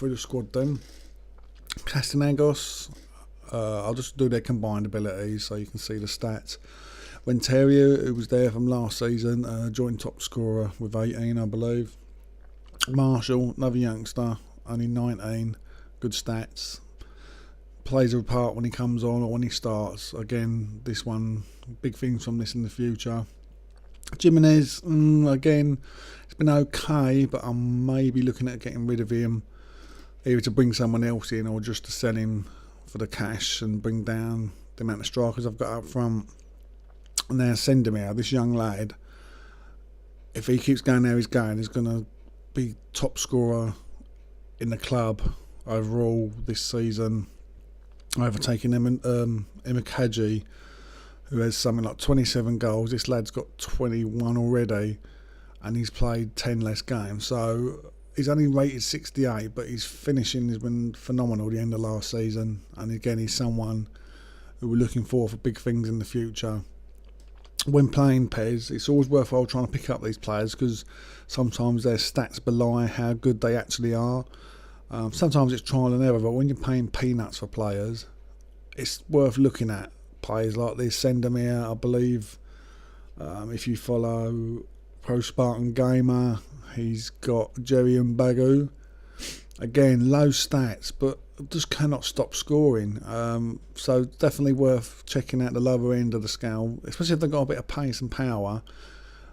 through the squad then. Castanagos, I'll just do their combined abilities so you can see the stats. Renteria, who was there from last season, joint top scorer with 18, I believe. Marshall, another youngster, only 19, good stats. Plays a part when he comes on or when he starts. Again, this one, big things from this in the future. Jimenez, again, it's been okay, but I'm maybe looking at getting rid of him, either to bring someone else in or just to sell him for the cash and bring down the amount of strikers I've got up front. And now Sendomir, this young lad, if he keeps going how he's going, he's going to be top scorer in the club overall this season, overtaking Imakaji, who has something like 27 goals. This lad's got 21 already, and he's played 10 less games. So he's only rated 68, but his finishing has been phenomenal the end of last season. And again, he's someone who we're looking for big things in the future. When playing Pez, it's always worthwhile trying to pick up these players because sometimes their stats belie how good they actually are. Sometimes it's trial and error, but when you're paying peanuts for players, it's worth looking at players like this. Sendomir, I believe, if you follow Pro Spartan Gamer, he's got Jerry and Bagu. Again, low stats, but just cannot stop scoring. So definitely worth checking out the lower end of the scale, especially if they've got a bit of pace and power.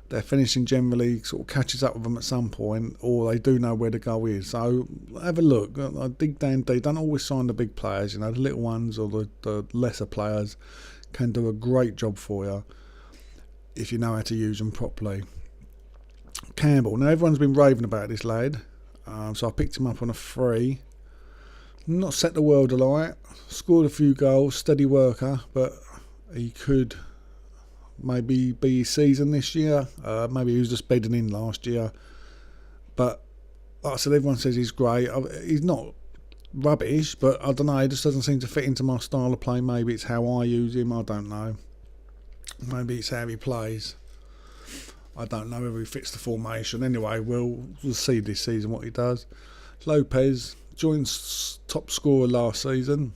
Their finishing generally sort of catches up with them at some point, or they do know where the goal is. So have a look. I dig down deep. Don't always sign the big players. The little ones or the lesser players can do a great job for you if you know how to use them properly. Campbell. Now everyone's been raving about this lad. So I picked him up on a free. Not set the world alight. Scored a few goals. Steady worker, but he could maybe be his season this year. Maybe he was just bedding in last year. But like I said, everyone says he's great. He's not rubbish, but I don't know. He just doesn't seem to fit into my style of play. Maybe it's how I use him. I don't know. Maybe it's how he plays. I don't know whether he fits the formation. Anyway, we'll see this season what he does. Lopez, joins top scorer last season.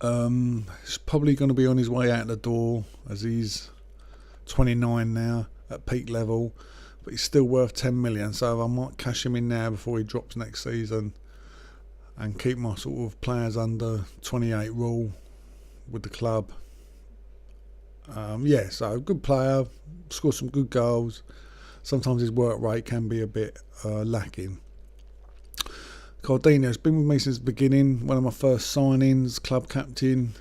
He's probably going to be on his way out the door as he's 29 now at peak level, but he's still worth 10 million. So I might cash him in now before he drops next season and keep my sort of players under 28 rule with the club. So good player, scored some good goals. Sometimes his work rate can be a bit lacking. Cardino's been with me since the beginning, one of my first signings, club captain,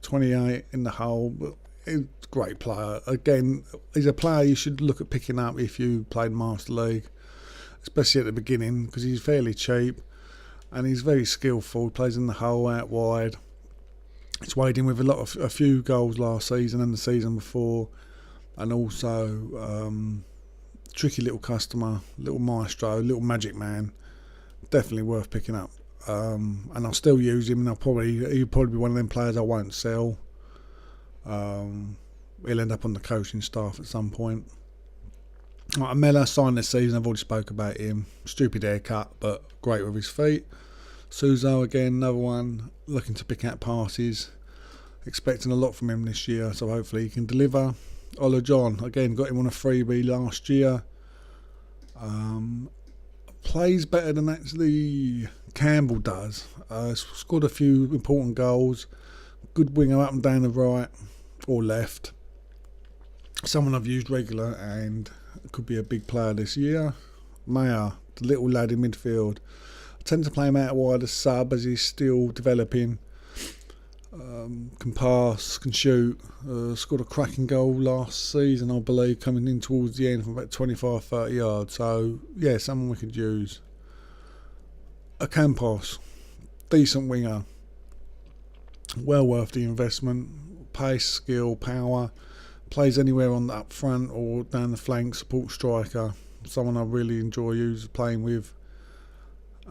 28 in the hole. He's a great player. Again, he's a player you should look at picking up if you played Master League, especially at the beginning, because he's fairly cheap and he's very skillful. He plays in the hole, out wide. He's weighed in with a few goals last season and the season before, and also tricky little customer, little maestro, little magic man. Definitely worth picking up, and I'll still use him. And he'll probably be one of them players I won't sell. He'll end up on the coaching staff at some point. Mela signed this season. I've already spoke about him. Stupid haircut, but great with his feet. Suzo again, another one looking to pick out passes. Expecting a lot from him this year, so hopefully he can deliver. Ola John again, got him on a freebie last year. Plays better than actually Campbell does. Scored a few important goals. Good winger up and down the right or left. Someone I've used regular and could be a big player this year. Mayer, the little lad in midfield. I tend to play him out wide as sub as he's still developing. Can pass, can shoot. Scored a cracking goal last season, I believe, coming in towards the end from about 25-30 yards. So, yeah, someone we could use. A Campos, decent winger. Well worth the investment. Pace, skill, power. Plays anywhere on the up front or down the flank, support striker. Someone I really enjoy playing with.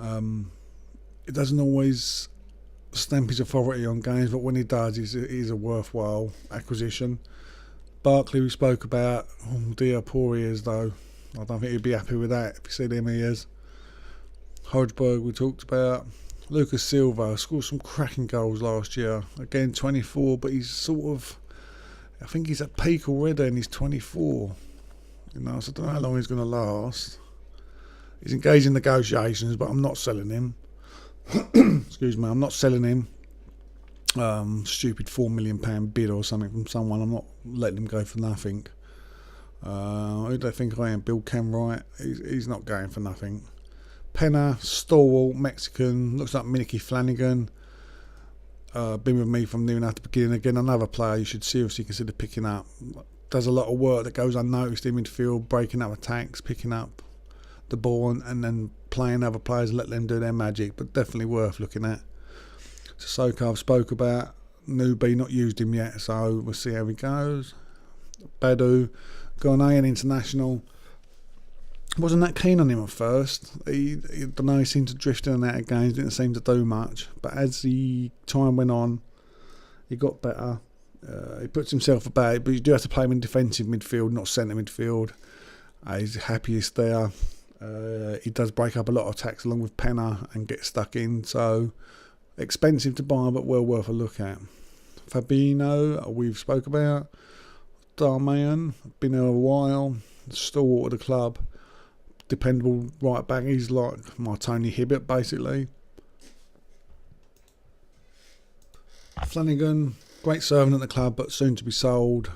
It doesn't always stamp his authority on games, but when he does, he's a worthwhile acquisition. Barkley we spoke about. Oh dear, poor ears though. I don't think he'd be happy with that if you see them ears. Hodgberg we talked about. Lucas Silva scored some cracking goals last year. Again, 24, but he's sort of, I think he's at peak already and he's 24. So I don't know how long he's going to last. He's engaged in negotiations, but I'm not selling him. Excuse me, I'm not selling him. Stupid £4 million bid or something from someone. I'm not letting him go for nothing. Who do they think I am? Bill Kenwright. He's not going for nothing. Penna, stalwart, Mexican, looks like Minicky Flanagan. Been with me from near enough to the beginning. Again, another player you should seriously consider picking up. Does a lot of work that goes unnoticed in midfield, breaking up attacks, picking up the ball and then playing other players, let them do their magic, but definitely worth looking at. Sissoko I've spoke about. Newbie, not used him yet, so we'll see how he goes. Badu, Ghanaian international. Wasn't that keen on him at first. He don't know, he seemed to drift in and out of games, didn't seem to do much. But as the time went on, he got better. He puts himself about it, but you do have to play him in defensive midfield, not centre midfield. He's happiest there. He does break up a lot of attacks along with Penna and get stuck in, so expensive to buy but well worth a look at. Fabinho, we've spoke about. Darmian, been there a while, stalwart of the club. Dependable right back, he's like my Tony Hibbert basically. Flanagan, great servant at the club but soon to be sold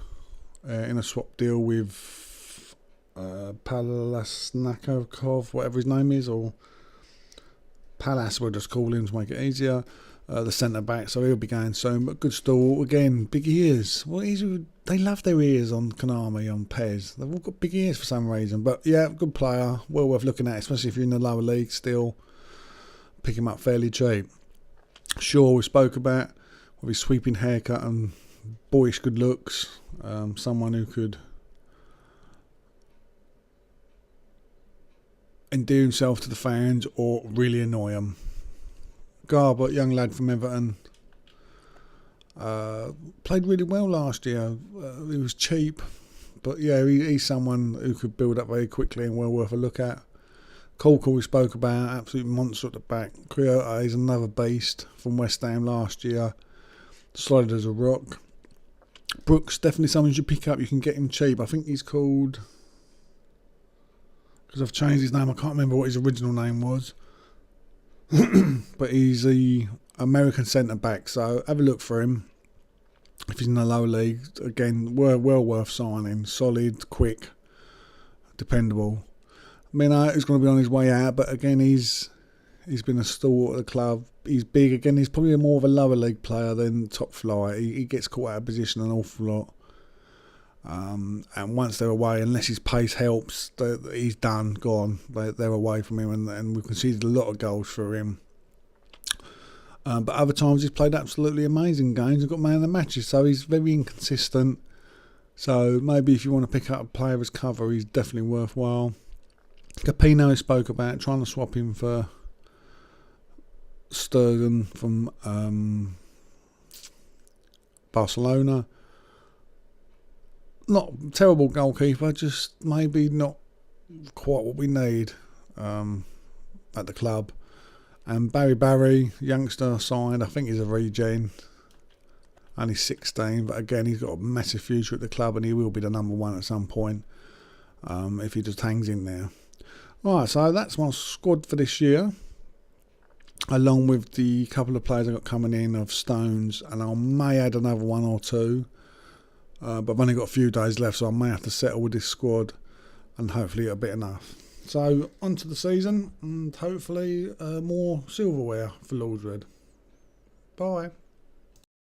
in a swap deal with Palasnakov, whatever his name is, or Palace we'll just call him to make it easier. The centre back, so he'll be going soon. But good stalwart again, big ears. They love their ears on Konami, on Pez. They've all got big ears for some reason. But yeah, good player, well worth looking at, especially if you're in the lower league still. Pick him up fairly cheap. Shaw we spoke about, with his sweeping haircut and boyish good looks. Someone who could endear himself to the fans or really annoy them. Garbutt, young lad from Everton, played really well last year. He was cheap, but yeah, he's someone who could build up very quickly and well worth a look at. Colcall we spoke about, absolute monster at the back. Kyoto is another beast from West Ham last year, solid as a rock. Brooks, definitely someone you should pick up. You can get him cheap. I think he's called, because I've changed his name, I can't remember what his original name was. But he's the American centre back, so have a look for him if he's in the lower league. Again, well worth signing. Solid, quick, dependable. Mino is going to be on his way out, but again he's been a stalwart of the club. He's big. Again, he's probably more of a lower league player than top flight. He gets caught out of position an awful lot. And once they're away, unless his pace helps, he's done, gone. They're away from him, and we've conceded a lot of goals for him. But other times he's played absolutely amazing games and got man of the matches, so he's very inconsistent. So maybe if you want to pick up a player of his cover, he's definitely worthwhile. Capino I spoke about, trying to swap him for Sturgeon from Barcelona. Not terrible goalkeeper, just maybe not quite what we need at the club. And Barry, youngster signed, I think he's a regen, only 16, but again he's got a massive future at the club and he will be the number one at some point if he just hangs in there. Right, so that's my squad for this year, along with the couple of players I got coming in of Stones, and I may add another one or two. But I've only got a few days left, so I may have to settle with this squad and hopefully it'll be enough. So on to the season and hopefully more silverware for Lordswood. Bye.